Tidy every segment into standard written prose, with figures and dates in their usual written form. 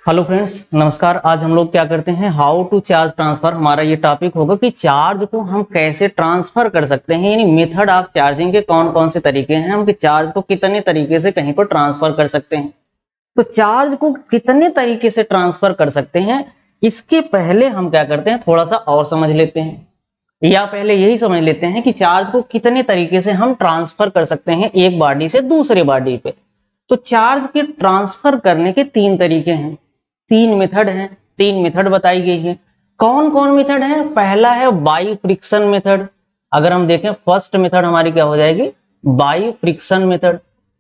Hello friends, नमस्कार। आज हम लोग क्या करते हैं, हाउ टू चार्ज ट्रांसफर। हमारा ये टॉपिक होगा कि चार्ज को हम कैसे ट्रांसफर कर सकते हैं, यानी मेथड ऑफ चार्जिंग के कौन कौन से तरीके हैं, हम चार्ज को कितने तरीके से कहीं पर ट्रांसफर कर सकते हैं। तो चार्ज को कितने तरीके से ट्रांसफर कर सकते हैं, इसके पहले हम क्या करते हैं, थोड़ा सा और समझ लेते हैं, या पहले यही समझ लेते हैं कि चार्ज को कितने तरीके से हम ट्रांसफर कर सकते हैं एक बॉडी से दूसरे बॉडी पे। तो चार्ज के ट्रांसफर करने के तीन तरीके हैं, तीन मेथड हैं, तीन मेथड बताई गई है। कौन कौन मेथड है? पहला है बाई फ्रिक्शन मेथड। अगर हम देखें फर्स्ट मेथड हमारी क्या हो जाएगी, बाई फ्रिक्शन मेथड।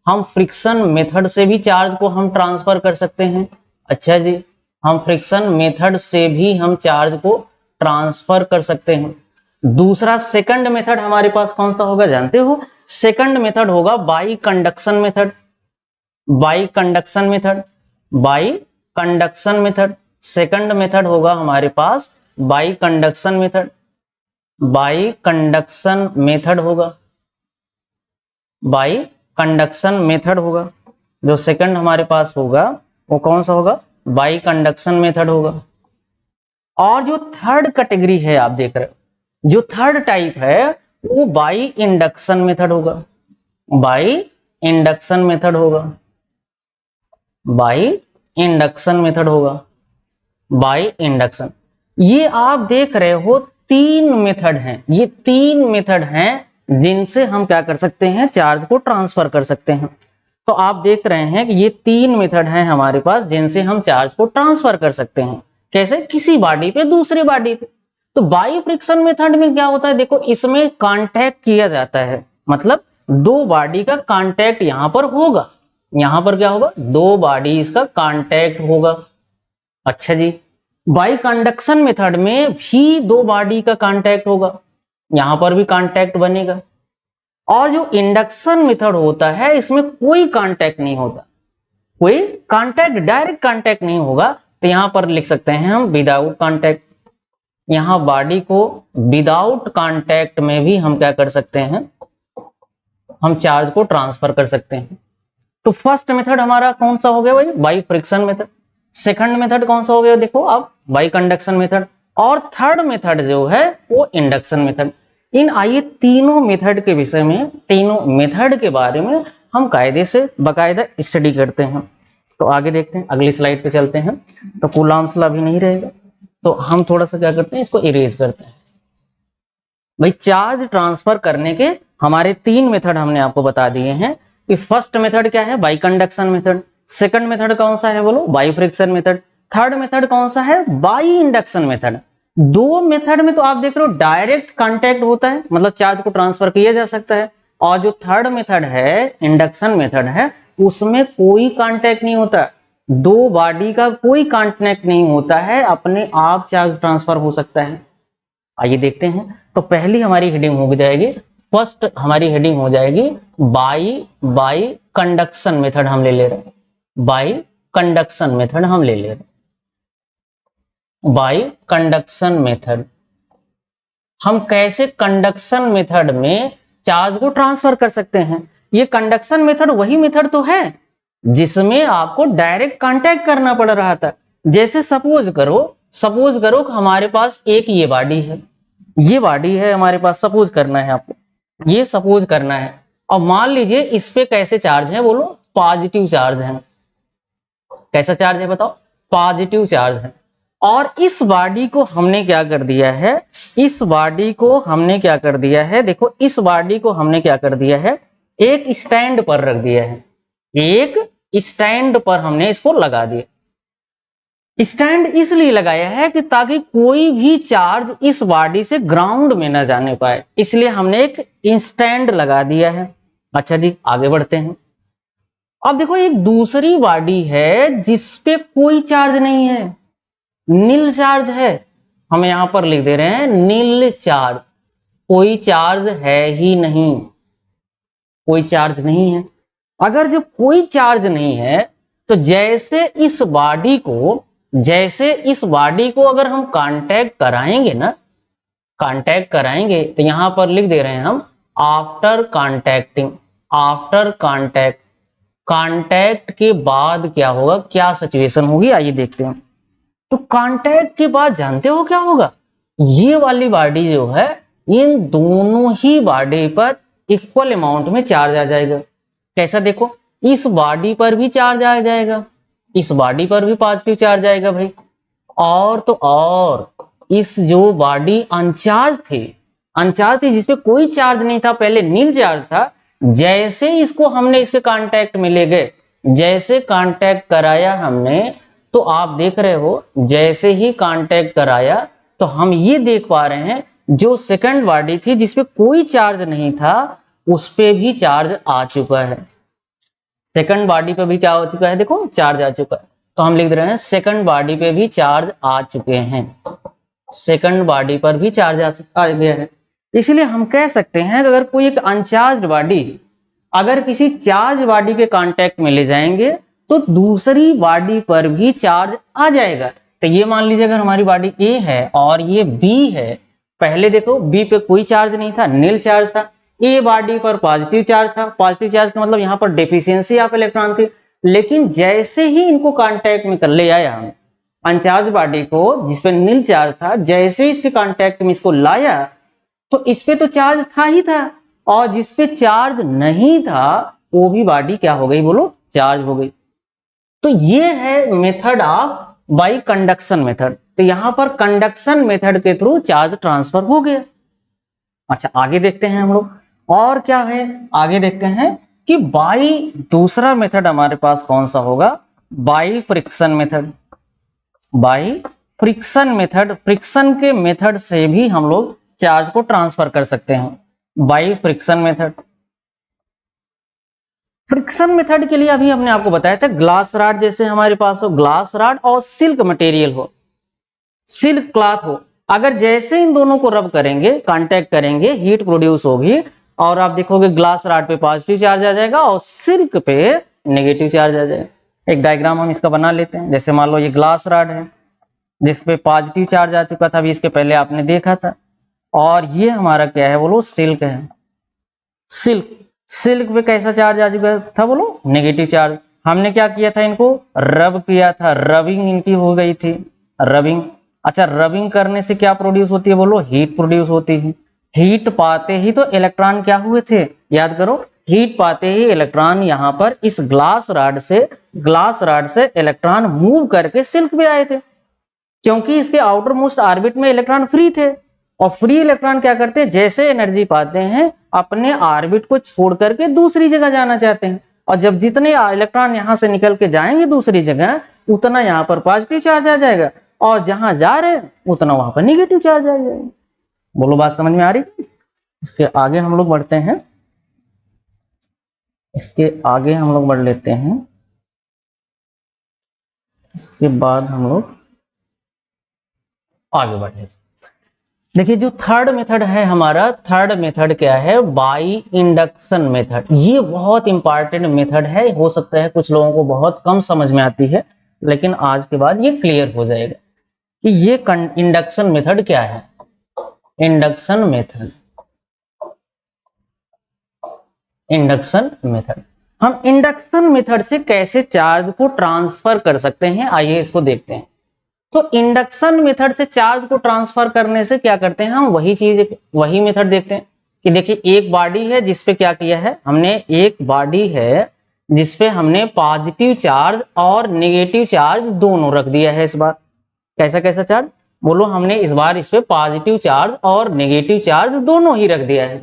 हम फ्रिक्शन मेथड से भी चार्ज को हम ट्रांसफर कर सकते हैं। अच्छा जी, हम फ्रिक्शन मेथड से भी हम चार्ज को ट्रांसफर कर सकते हैं। दूसरा सेकंड मेथड हमारे पास कौन सा होगा जानते हो? सेकंड मेथड होगा by conduction method. By conduction method, by conduction method second method होगा हमारे पास by conduction method. By conduction method होगा, बाई कंडक्शन मेथड होगा। जो सेकंड हमारे पास होगा वो कौन सा होगा? बाई कंडक्शन मेथड होगा। और जो थर्ड कैटेगरी है आप देख रहे हो, जो थर्ड टाइप है वो बाई इंडक्शन मेथड होगा। बाई इंडक्शन मेथड होगा, बाई इंडक्शन मेथड होगा, बाई इंडक्शन। ये आप देख रहे हो तीन मेथड हैं, ये तीन मेथड हैं जिनसे हम क्या कर सकते हैं, चार्ज को ट्रांसफर कर सकते हैं। तो आप देख रहे हैं कि ये तीन मेथड हैं हमारे पास जिनसे हम चार्ज को ट्रांसफर कर सकते हैं। कैसे? किसी बॉडी पे दूसरी बॉडी पे। तो बाई फ्रिक्शन मेथड में क्या होता है, देखो इसमें कांटेक्ट किया जाता है, मतलब दो बॉडी का कांटेक्ट यहां पर होगा। यहां पर क्या होगा? दो बॉडीज का कांटेक्ट होगा। अच्छा जी, बाई कंडक्शन मेथड में भी दो बॉडी का कांटेक्ट होगा, यहां पर भी कांटेक्ट बनेगा। और जो इंडक्शन मेथड होता है इसमें कोई कांटेक्ट नहीं होता, कोई कांटेक्ट, डायरेक्ट कांटेक्ट नहीं होगा। तो यहां पर लिख सकते हैं हम विदाउट कांटेक्ट। यहां बॉडी को विदाउट कांटेक्ट में भी हम क्या कर सकते हैं, हम चार्ज को ट्रांसफर कर सकते हैं। तो फर्स्ट मेथड हमारा कौन सा हो गया भाई? By friction method. Second method कौन सा हो गया देखो आप, बाई कंडक्शन मेथड। और थर्ड मेथड जो है वो इंडक्शन मेथड। इन आइए तीनों मेथड के विषय में, तीनों मेथड के बारे में हम कायदे से बाकायदा स्टडी करते हैं। तो आगे देखते हैं, अगली स्लाइड पे चलते हैं। तो कूलाम्स लॉ भी नहीं रहेगा, तो हम थोड़ा सा क्या करते हैं, इसको इरेज करते हैं। भाई चार्ज ट्रांसफर करने के हमारे तीन मेथड हमने आपको बता दिए हैं कि फर्स्ट मेथड क्या है, by conduction method. Second method कौन सा है बोलो, by friction method. Third method कौन सा है, बाई इंडक्शन मेथड। दो मेथड में तो आप देख रहे हो डायरेक्ट कांटेक्ट होता है, मतलब चार्ज को ट्रांसफर किया जा सकता है। और जो थर्ड मेथड है, इंडक्शन मेथड है, उसमें कोई कांटेक्ट नहीं होता, दो बॉडी का कोई कांटेक्ट नहीं होता है, अपने आप चार्ज ट्रांसफर हो सकता है। आइए देखते हैं। तो पहली हमारी हेडिंग हो जाएगी, फर्स्ट हमारी हेडिंग हो जाएगी बाई कंडक्शन मेथड हम ले रहे हैं। बाई कंडक्शन मेथड हम ले रहे हैं। बाई कंडक्शन मेथड, हम कैसे कंडक्शन मेथड में चार्ज को ट्रांसफर कर सकते हैं। ये कंडक्शन मेथड वही मेथड तो है जिसमें आपको डायरेक्ट कांटेक्ट करना पड़ रहा था। जैसे सपोज करो कि हमारे पास एक ये बॉडी है, ये बॉडी है हमारे पास, सपोज करना है आपको, ये सपोज करना है। और मान लीजिए इस पे कैसे चार्ज है बोलो, पॉजिटिव चार्ज है। कैसा चार्ज है बताओ? पॉजिटिव चार्ज है। और इस बॉडी को हमने क्या कर दिया है, इस बॉडी को हमने क्या कर दिया है, देखो इस बॉडी को हमने क्या कर दिया है, एक स्टैंड पर रख दिया है। एक स्टैंड पर हमने इसको लगा दिया। स्टैंड इसलिए लगाया है कि ताकि कोई भी चार्ज इस बॉडी से ग्राउंड में न जाने पाए, इसलिए हमने एक स्टैंड लगा दिया है। अच्छा जी, आगे बढ़ते हैं। अब देखो एक दूसरी बॉडी है जिसपे कोई चार्ज नहीं है, नील चार्ज है। हम यहां पर लिख दे रहे हैं नील चार्ज, कोई चार्ज है ही नहीं, कोई चार्ज नहीं है। अगर जब कोई चार्ज नहीं है तो जैसे इस बॉडी को अगर हम कांटेक्ट कराएंगे ना, कांटेक्ट कराएंगे, तो यहां पर लिख दे रहे हैं हम after contacting, after contact, contact के बाद क्या होगा, क्या सिचुएशन होगी, आइए देखते हैं। तो कांटेक्ट के बाद जानते हो क्या होगा, ये वाली बॉडी जो है इन दोनों ही बॉडी पर इक्वल अमाउंट में चार्ज आ जाएगा। कैसा, देखो इस बॉडी पर भी चार्ज आ जाएगा, इस बॉडी पर भी पॉजिटिव चार्ज आएगा भाई, और तो और इस जो बॉडी अनचार्ज थी जिसपे कोई चार्ज नहीं था, पहले नील चार्ज था, जैसे इसको हमने इसके कांटेक्ट में ले गए, जैसे कांटेक्ट कराया हमने, तो आप देख रहे हो जैसे ही कांटेक्ट कराया तो हम ये देख पा रहे हैं जो सेकंड बॉडी थी जिसपे कोई चार्ज नहीं था उस पे भी चार्ज आ चुका है। सेकंड बॉडी पे भी क्या हो चुका है, देखो चार्ज आ चुका है। तो हम लिख रहे हैं सेकंड बॉडी पे भी चार्ज आ चुके हैं, सेकंड बॉडी पर भी चार्ज आ गया है। इसलिए हम कह सकते हैं कि अगर कोई एक अनचार्ज बॉडी अगर किसी चार्ज बॉडी के कांटेक्ट में ले जाएंगे तो दूसरी बॉडी पर भी चार्ज आ जाएगा। तो ये मान लीजिए अगर हमारी बॉडी ए है और ये बी है, पहले देखो बी पे कोई चार्ज नहीं था, नील चार्ज था, ए बॉडी पर पॉजिटिव चार्ज था, पॉजिटिव चार्ज का मतलब यहाँ पर डेफिशिएंसी ऑफ इलेक्ट्रॉन थी। लेकिन जैसे ही इनको कांटेक्ट में कर ले आया हम अनचार्ज बॉडी को जिसपे नील चार्ज था, जैसे ही इसके कांटेक्ट में इसको लाया तो इस पे तो चार्ज था ही था, और जिसपे चार्ज नहीं था वो भी बॉडी क्या हो गई, बोलो चार्ज हो गई। तो ये है method of by conduction method. तो यहां पर कंडक्शन मेथड के थ्रू चार्ज ट्रांसफर हो गया। अच्छा आगे देखते हैं हम लोग, और क्या है आगे देखते हैं कि बाई दूसरा मेथड हमारे पास कौन सा होगा, by friction method. By friction method, friction के मेथड से भी हम लोग चार्ज को ट्रांसफर कर सकते हैं। By friction method, friction method के लिए अभी हमने आपको बताया था ग्लास रॉड जैसे हमारे पास हो, ग्लास रॉड और सिल्क मटेरियल हो, सिल्क क्लॉथ हो, अगर जैसे इन दोनों को रब करेंगे कांटेक्ट करेंगे हीट प्रोड्यूस होगी और आप देखोगे ग्लास रॉड पे पॉजिटिव चार्ज आ जाएगा और सिल्क पे नेगेटिव चार्ज आ जाएगा। एक डायग्राम हम इसका बना लेते हैं। जैसे मान लो ये ग्लास रॉड है जिसपे पॉजिटिव चार्ज आ चुका था, अभी इसके पहले आपने देखा था, और ये हमारा क्या है बोलो, सिल्क है। सिल्क पे कैसा चार्ज आ चुका था बोलो, नेगेटिव चार्ज। हमने क्या किया था, इनको रब किया था, रबिंग इनकी हो गई थी, रबिंग। अच्छा रबिंग करने से क्या प्रोड्यूस होती है बोलो, हीट प्रोड्यूस होती है। हीट पाते ही तो इलेक्ट्रॉन क्या हुए थे, याद करो, हीट पाते ही इलेक्ट्रॉन यहाँ पर इस ग्लास रॉड से इलेक्ट्रॉन मूव करके सिल्क पे आए थे, क्योंकि इसके आउटर मोस्ट ऑर्बिट में इलेक्ट्रॉन फ्री थे, और फ्री इलेक्ट्रॉन क्या करते हैं, जैसे एनर्जी पाते हैं अपने ऑर्बिट को छोड़ करके दूसरी जगह जाना चाहते हैं, और जब जितने इलेक्ट्रॉन यहाँ से निकल के जाएंगे दूसरी जगह उतना यहाँ पर पॉजिटिव चार्ज आ जाएगा, और जहां जा रहे हैं उतना वहां पर नेगेटिव चार्ज आ जाएगा। बोलो बात समझ में आ रही। इसके आगे हम लोग बढ़ते हैं, इसके आगे हम लोग बढ़ लेते हैं, इसके बाद हम लोग आगे बढ़े। देखिए जो थर्ड मेथड है हमारा, थर्ड मेथड क्या है, बाई इंडक्शन मेथड। ये बहुत इंपॉर्टेंट मेथड है, हो सकता है कुछ लोगों को बहुत कम समझ में आती है, लेकिन आज के बाद ये क्लियर हो जाएगा कि ये इंडक्शन मेथड क्या है। इंडक्शन मेथड, इंडक्शन मेथड, हम इंडक्शन मेथड से कैसे चार्ज को ट्रांसफर कर सकते हैं, आइए इसको देखते हैं। तो इंडक्शन मेथड से चार्ज को ट्रांसफर करने से क्या करते हैं हम, वही मेथड देखते हैं कि देखिए एक बॉडी है जिसपे क्या किया है हमने, एक बॉडी है जिसपे हमने पॉजिटिव चार्ज और नेगेटिव चार्ज दोनों रख दिया है। इस बार कैसा कैसा चार्ज बोलो, हमने इस बार इस पे पॉजिटिव चार्ज और नेगेटिव चार्ज दोनों ही रख दिया है।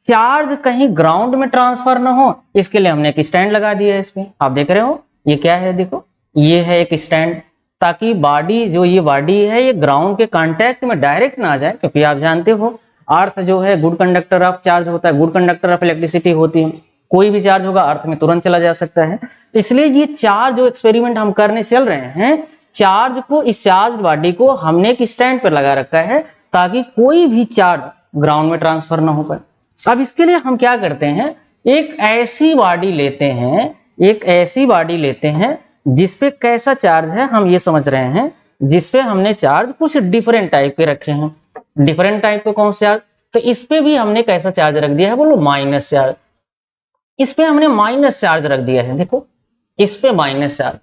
चार्ज कहीं ग्राउंड में ट्रांसफर ना हो इसके लिए हमने एक स्टैंड लगा दिया है इसमें, आप देख रहे हो ये क्या है, देखो ये है एक स्टैंड, ताकि बॉडी जो ये बॉडी है ये ग्राउंड के कांटेक्ट में डायरेक्ट ना आ जाए, क्योंकि आप जानते हो अर्थ जो है गुड कंडक्टर ऑफ चार्ज होता है, गुड कंडक्टर ऑफ इलेक्ट्रिसिटी होती है, कोई भी चार्ज होगा अर्थ में तुरंत चला जा सकता है। इसलिए ये चार्ज जो एक्सपेरिमेंट हम करने चल रहे हैं, चार्ज को, इस चार्ज बॉडी को हमने एक स्टैंड पर लगा रखा है ताकि कोई भी चार्ज ग्राउंड में ट्रांसफर ना हो पाए। अब इसके लिए हम क्या करते हैं, एक ऐसी बॉडी लेते हैं, एक ऐसी बॉडी लेते हैं जिसपे कैसा चार्ज है हम ये समझ रहे हैं, जिसपे हमने चार्ज कुछ डिफरेंट टाइप के रखे हैं। डिफरेंट टाइप के कौन से चार्ज, तो इस पे भी हमने कैसा चार्ज रख दिया है बोलो, माइनस चार्ज। इस पे हमने माइनस चार्ज रख दिया है, देखो इस पे माइनस चार्ज।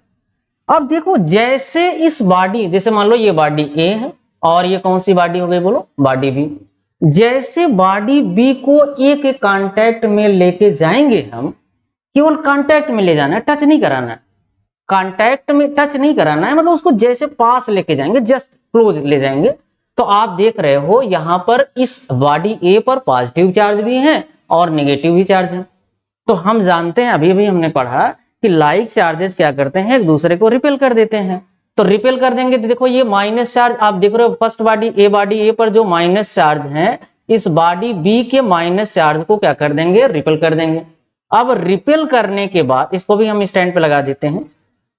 अब देखो जैसे इस बॉडी, जैसे मान लो ये बॉडी ए है और ये कौन सी बॉडी हो गई बोलो, बॉडी बी। जैसे बॉडी बी को एक कांटेक्ट में लेके जाएंगे हम, केवल कांटेक्ट में ले जाना है, टच नहीं कराना है, कांटेक्ट में टच नहीं कराना है, मतलब उसको जैसे पास लेके जाएंगे, जस्ट क्लोज ले जाएंगे। तो आप देख रहे हो यहां पर इस बॉडी ए पर पॉजिटिव चार्ज भी है और नेगेटिव भी चार्ज है। तो हम जानते हैं, अभी अभी हमने पढ़ा कि लाइक चार्जेस क्या करते हैं, एक दूसरे को रिपेल कर देते हैं। तो रिपेल कर देंगे तो देखो ये माइनस चार्ज आप देख रहे हो, फर्स्ट बॉडी ए पर जो माइनस चार्ज है, इस बॉडी बी के माइनस चार्ज को क्या कर देंगे, रिपेल कर देंगे। अब रिपेल करने के बाद इसको भी हम स्टैंड पे लगा देते हैं।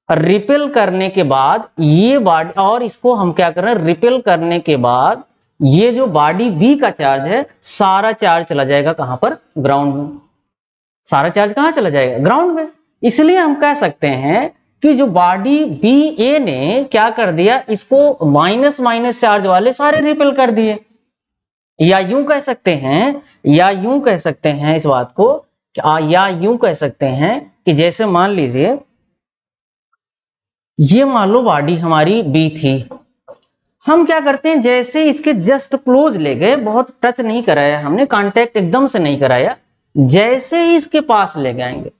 रिपेल करने के बाद ये बॉडी, और इसको हम क्या कर रहे हैं, रिपेल करने के बाद ये जो बॉडी बी का चार्ज है, सारा चार्ज चला जाएगा कहां पर, ग्राउंड में। सारा चार्ज कहां चला जाएगा, ग्राउंड में। इसलिए हम कह सकते हैं कि जो बॉडी बी ए ने क्या कर दिया, इसको माइनस माइनस चार्ज वाले सारे रिपेल कर दिए। या यूं कह सकते हैं, या यूं कह सकते हैं इस बात को, या यूं कह सकते हैं कि जैसे मान लीजिए ये मान लो बॉडी हमारी बी थी, हम क्या करते हैं, जैसे इसके जस्ट क्लोज ले गए, बहुत टच नहीं कराया हमने, कांटेक्ट एकदम से नहीं कराया, जैसे ही इसके पास ले जाएंगे,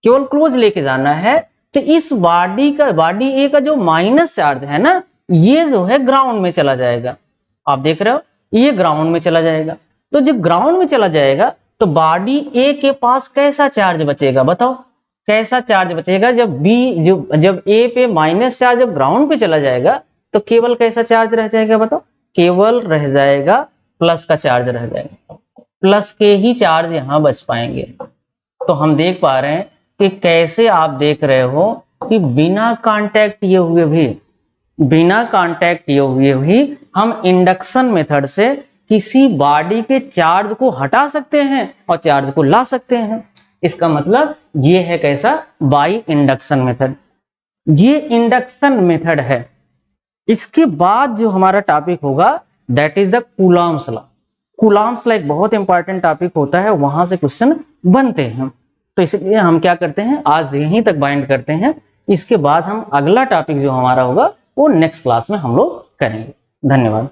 केवल क्लोज लेके जाना है, तो इस बॉडी ए का जो माइनस चार्ज है ना, ये जो है ग्राउंड में चला जाएगा। आप देख रहे हो ये ग्राउंड में चला जाएगा। तो जब ग्राउंड में चला जाएगा तो बॉडी ए के पास कैसा चार्ज बचेगा, बताओ कैसा चार्ज बचेगा, जब ए पे माइनस चार्ज जब ग्राउंड पे चला जाएगा तो केवल कैसा चार्ज रह जाएगा, बताओ, केवल रह जाएगा प्लस का चार्ज रह जाएगा, प्लस के ही चार्ज यहां बच पाएंगे। तो हम देख पा रहे हैं कि कैसे आप देख रहे हो कि बिना कांटेक्ट किए हुए भी हम इंडक्शन मेथड से किसी बॉडी के चार्ज को हटा सकते हैं और चार्ज को ला सकते हैं। इसका मतलब ये है कैसा, बाई इंडक्शन मेथड। ये इंडक्शन मेथड है। इसके बाद जो हमारा टॉपिक होगा that is the Coulomb's law. Coulomb's law एक बहुत इंपॉर्टेंट टॉपिक होता है, वहां से क्वेश्चन बनते हैं। तो इसलिए हम क्या करते हैं, आज यहीं तक बाइंड करते हैं। इसके बाद हम अगला टॉपिक जो हमारा होगा वो नेक्स्ट क्लास में हम लोग करेंगे। धन्यवाद।